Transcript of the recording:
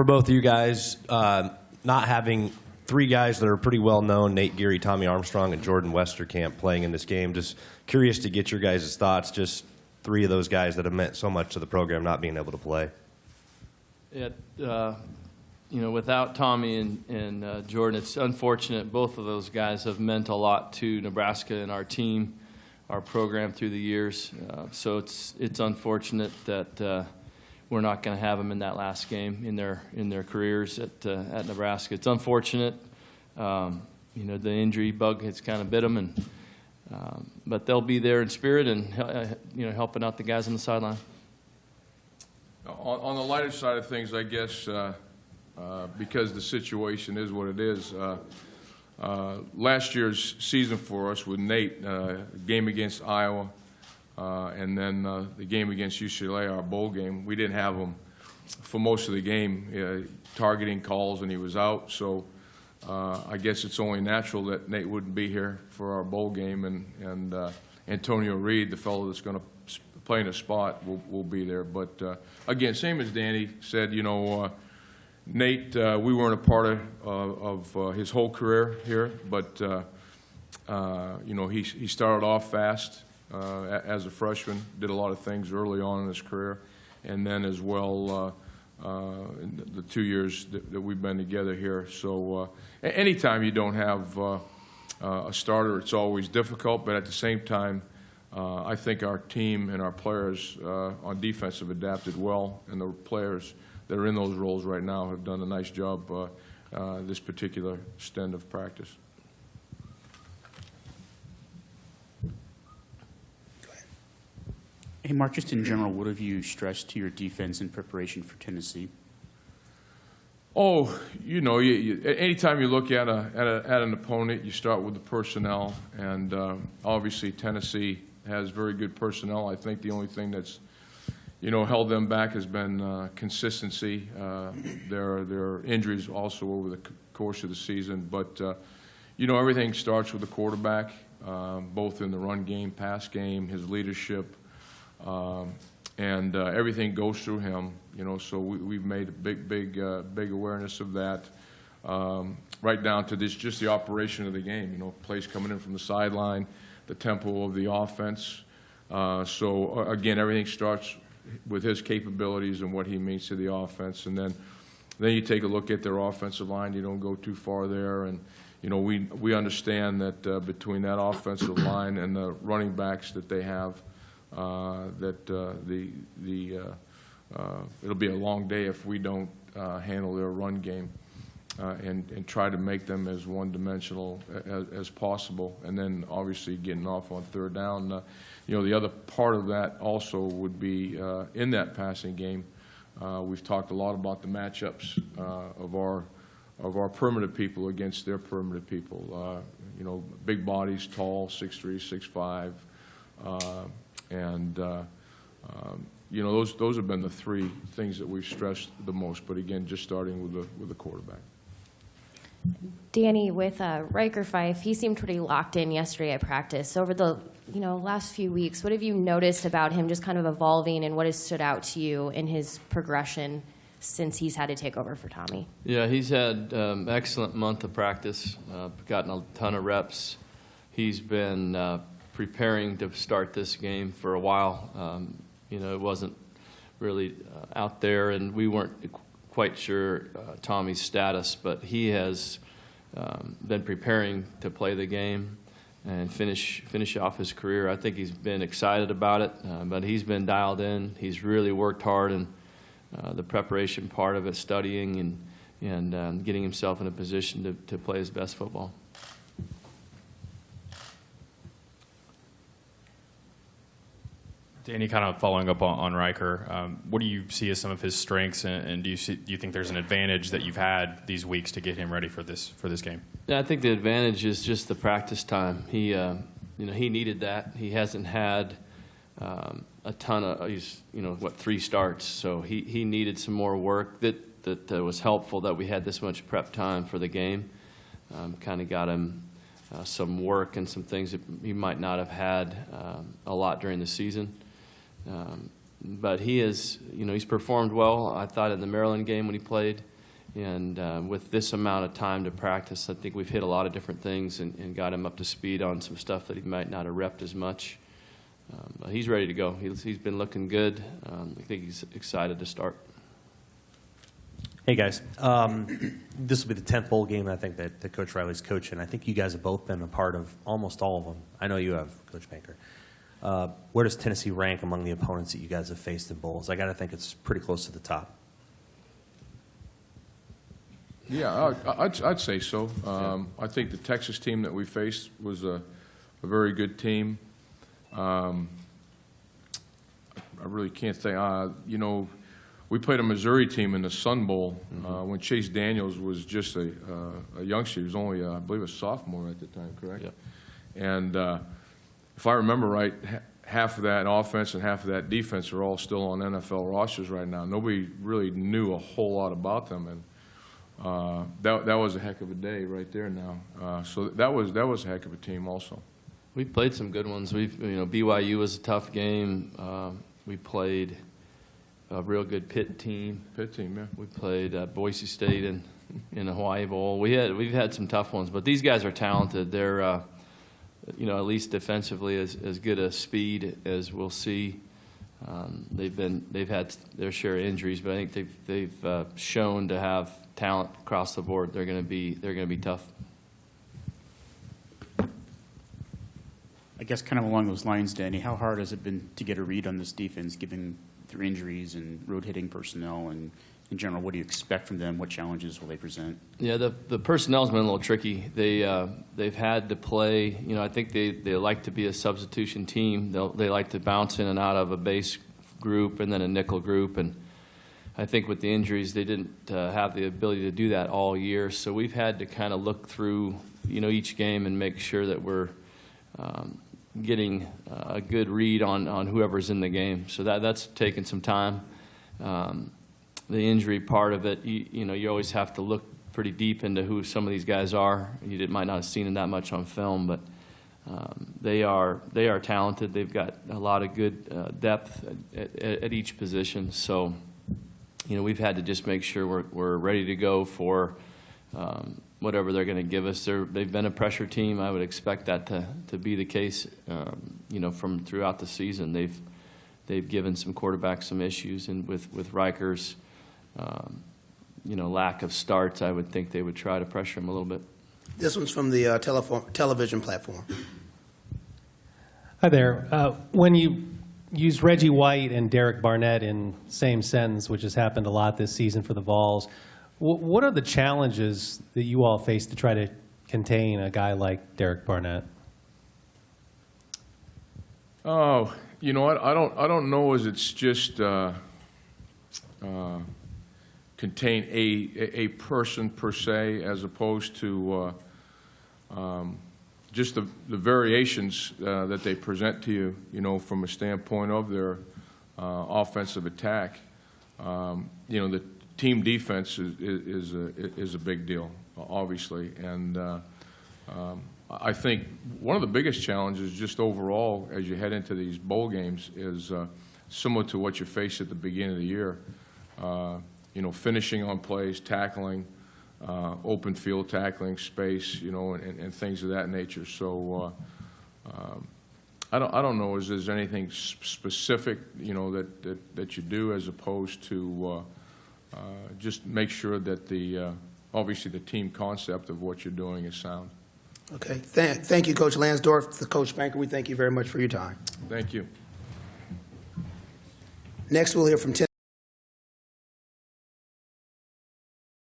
for both of you guys, not having three guys that are pretty well known, Nate Geary, Tommy Armstrong, and Jordan Westerkamp playing in this game. Just curious to get your guys' thoughts, just three of those guys that have meant so much to the program not being able to play. Yeah, without Tommy and Jordan, it's unfortunate. Both of those guys have meant a lot to Nebraska and our team, our program through the years. So it's unfortunate that we're not going to have them in that last game in their careers at Nebraska. It's unfortunate. The injury bug has kind of bit them, but they'll be there in spirit and helping out the guys on the sideline. On the lighter side of things, I guess, because the situation is what it is, last year's season for us with Nate, game against Iowa, and then the game against UCLA, our bowl game, we didn't have him for most of the game, targeting calls, and he was out. So I guess it's only natural that Nate wouldn't be here for our bowl game, and Antonio Reed, the fellow that's going to play in a spot, will be there. But again, same as Danny said, Nate, we weren't a part of his whole career here, but he started off fast as a freshman, did a lot of things early on in his career, and then as well in the 2 years that we've been together here. So anytime you don't have a starter, it's always difficult, but at the same time, I think our team and our players on defense have adapted well, and the players that are in those roles right now have done a nice job this particular stint of practice. Hey, Mark, just in general, what have you stressed to your defense in preparation for Tennessee? Oh, anytime you look at an opponent, you start with the personnel, and obviously Tennessee has very good personnel. I think the only thing that's held them back has been consistency. There are injuries also over the course of the season, but everything starts with the quarterback, both in the run game, pass game, his leadership, and everything goes through him. So we've made a big awareness of that, right down to just the operation of the game. Plays coming in from the sideline, the tempo of the offense. So again, everything starts with his capabilities and what he means to the offense, and then you take a look at their offensive line. You don't go too far there, and we understand that between that offensive line and the running backs that they have, it'll be a long day if we don't handle their run game and try to make them as one-dimensional as possible, and then obviously getting off on third down. The other part of that also would be in that passing game. We've talked a lot about the matchups of our perimeter people against their perimeter people. Big bodies, tall, 6'3", 6'5", and those have been the three things that we've stressed the most. But again, just starting with the quarterback. Danny, with Riker Fife, he seemed pretty locked in yesterday at practice. Over the last few weeks, what have you noticed about him just kind of evolving, and what has stood out to you in his progression since he's had to take over for Tommy? Yeah, he's had excellent month of practice, gotten a ton of reps. He's been preparing to start this game for a while. It wasn't really out there, and we weren't quite sure Tommy's status, but he has been preparing to play the game and finish off his career. I think he's been excited about it, but he's been dialed in. He's really worked hard in the preparation part of it, studying and getting himself in a position to play his best football. Danny, kind of following up on Riker, what do you see as some of his strengths, and do you think there's an advantage that you've had these weeks to get him ready for this game? Yeah, I think the advantage is just the practice time. He needed that. He hasn't had a ton of, 3 starts, so he needed some more work. That was helpful that we had this much prep time for the game. Kind of got him some work and some things that he might not have had a lot during the season. But he is, he's performed well. I thought in the Maryland game when he played, And with this amount of time to practice, I think we've hit a lot of different things and got him up to speed on some stuff that he might not have repped as much. But he's ready to go. He's been looking good. I think he's excited to start. Hey, guys. This will be the 10th bowl game, I think, that Coach Riley's coaching. I think you guys have both been a part of almost all of them. I know you have, Coach Banker. Where does Tennessee rank among the opponents that you guys have faced in bowls? I got to think it's pretty close to the top. Yeah, I'd say so. I think the Texas team that we faced was a very good team. I really can't think. You know, we played a Missouri team in the Sun Bowl when Chase Daniels was just a youngster. He was only, I believe, a sophomore at the time, correct? Yep. And if I remember right, half of that offense and half of that defense are all still on NFL rosters right now. Nobody really knew a whole lot about them, and that was a heck of a day right there now. So that was a heck of a team also. We played some good ones. BYU was a tough game. We played a real good Pitt team. Pitt team, yeah. We played Boise State in the Hawaii Bowl. We've had some tough ones, but these guys are talented. They're at least defensively as good a speed as we'll see. They've had their share of injuries, but I think they've shown to have talent across the board. They're going to be tough. I guess kind of along those lines, Danny, how hard has it been to get a read on this defense, given their injuries and road-hitting personnel? And in general, what do you expect from them? What challenges will they present? Yeah, the personnel's been a little tricky. They've had to play. I think they like to be a substitution team. They like to bounce in and out of a base group and then a nickel group. And I think with the injuries, they didn't have the ability to do that all year. So we've had to kind of look through each game and make sure that we're getting a good read on whoever's in the game. So that's taken some time. The injury part of it, you always have to look pretty deep into who some of these guys are. You might not have seen it that much on film, but they are talented. They've got a lot of good depth at each position. So, we've had to just make sure we're ready to go for whatever they're going to give us. They've been a pressure team. I would expect that to be the case, from throughout the season. They've given some quarterbacks some issues, and with Riker's lack of starts, I would think they would try to pressure him a little bit. This one's from the television platform. Hi there. When you use Reggie White and Derek Barnett in same sentence, which has happened a lot this season for the Vols, what are the challenges that you all face to try to contain a guy like Derek Barnett? Oh, you know what? I don't know as it's just contain a person per se, as opposed to just the variations that they present to you, from a standpoint of their offensive attack. The team defense is a big deal, obviously, and I think one of the biggest challenges just overall as you head into these bowl games is similar to what you face at the beginning of the year. Finishing on plays, tackling, open field tackling, space, and things of that nature. So I don't know if there's anything specific, that you do, as opposed to just make sure that obviously the team concept of what you're doing is sound. Okay. Thank you, Coach Langsdorf. Coach Banker, we thank you very much for your time. Thank you. Next, we'll hear from